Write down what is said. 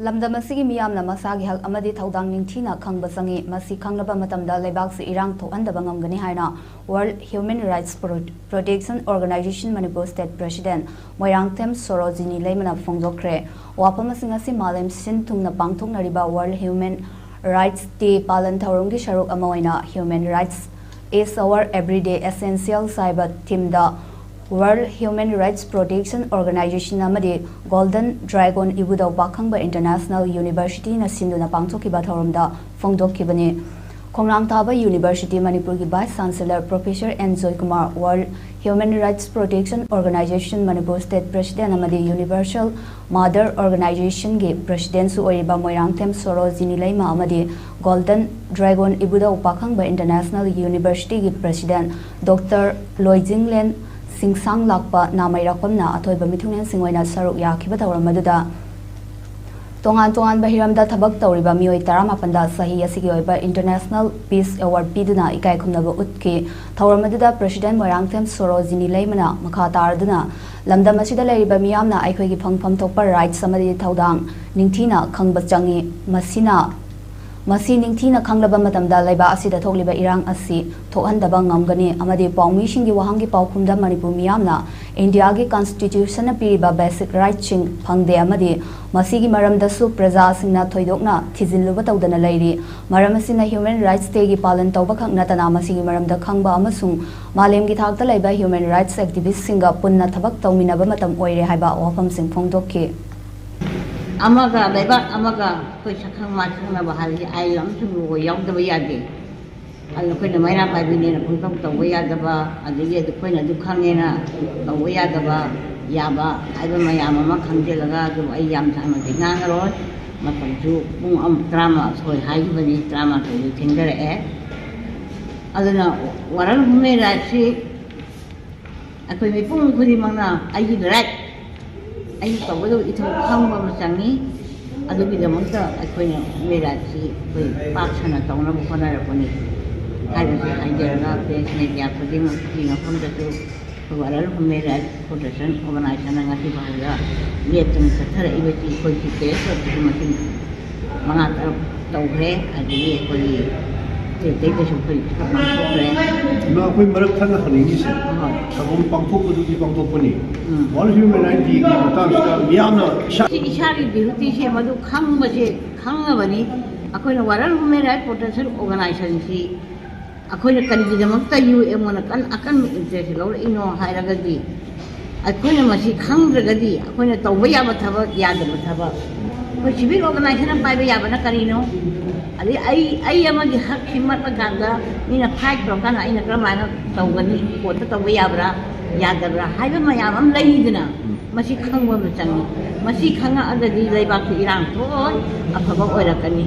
Lamdam asigi miyamna masagi hak amadi thaudang ningthina khangba changi masi khanglaba matamda leibak se irang thohandaba ngamgani haina World Human Rights Protection Organization Manipur State President Moirangthem Sorojini Leimana phongthokkhrae wafam asing asi malem sin thungna pangthoknariba World Human Rights Day pallan thouram gi sharuk ama oina Human Rights is our everyday essential cyber team da World Human Rights Protection Organization amadi Golden Dragon Ibudau Pakhangba International University na sinduna pangthokkiba thauramda phongdokkibani Khongrang Taba University Manipur ki Vice Chancellor Professor Enjoy Kumar World Human Rights Protection Organization Manipur State President amadi Universal Mother Organization gi President su oiba Moirangthem Sorojini Leima amadi Golden Dragon Ibudau Pakhangba International University gi President Dr. Loijinglen Singsang lakpa namairakpamna athoiba mithungen singoina saruk yakhiba thauram maduda tongan bahiramda thabak tawriba mioi 18 da sahi asigi oiba International Peace Award piduna ikai khumnaba utki thauram maduda President Moirangthem Sorojini Leimana makha tarduna lamdam asida leiriba miyamna aikhoi gi phangpham thokpa rights samadi thaudang ningthina khangba changi masi ningthina khanglaba matamda laiba asida thokliba irang asi thokhandaba ngamgani amadi paumi shingi wahangi paukhumda Manipur miyamna India gi constitution na piriba basic rights ching phangde amadi masi gi maramda su praja singna thoidokna thijinluba tawdana lairi maram asina human rights day gi palan tawba khakna tana masi gi maramda khangba amasung malem gi thakta laiba human rights activists singa punna thabak tawminaba matam oire haiba wafam sing phongdokki Amaga lebat amaga koi sakhang mathang na bahari ai lam thulu ko yaw da ya de al koi na maira pai bi ne na phung tong wa ya da ba adigi de koi na du khang ne na tong wa ya da ba ya ba ai ba ma ya ma khang de la ga du ai yam sa ma de na ro ma phung chu bung am drama soi hai ba ni drama ko ni thing da e adana waral hume ra si akoi me pung khuri mang na ai gi rat ai tawba do ithu khangba ma changi adugi damanta akoina mera chi koi paksana tawna bu khona ra pani ai se ai jara pes ne kya padi ma ki na phom da to waral mera protection organization ngati bahaya ye tum sathara ibeti koi ki ke so ma tin manga tawre adi koi te te so koi pangthokkhrae ma koi marak thana khani se sabum pangthok du ki pangthok pani World Human Rights Day ki matang sa miyamna ishari bihuti se madu khangba se khangabani akoina World Human Rights Protection Organization si akoina kanji damakta UN na kan akan interest lo ino hairagadi akoina masi khangragadi akoina tawba yaba thaba yadaba thaba ko civil organization pai ba yaba na karino ali ai amagi hak himat aganda nina fight pro kana ina kramana tawgani ko ta tawba yabra yadabra haiba mayam am leidina masi khangwa ma changi masi khanga adadi leibak irang thoi afaba oirakani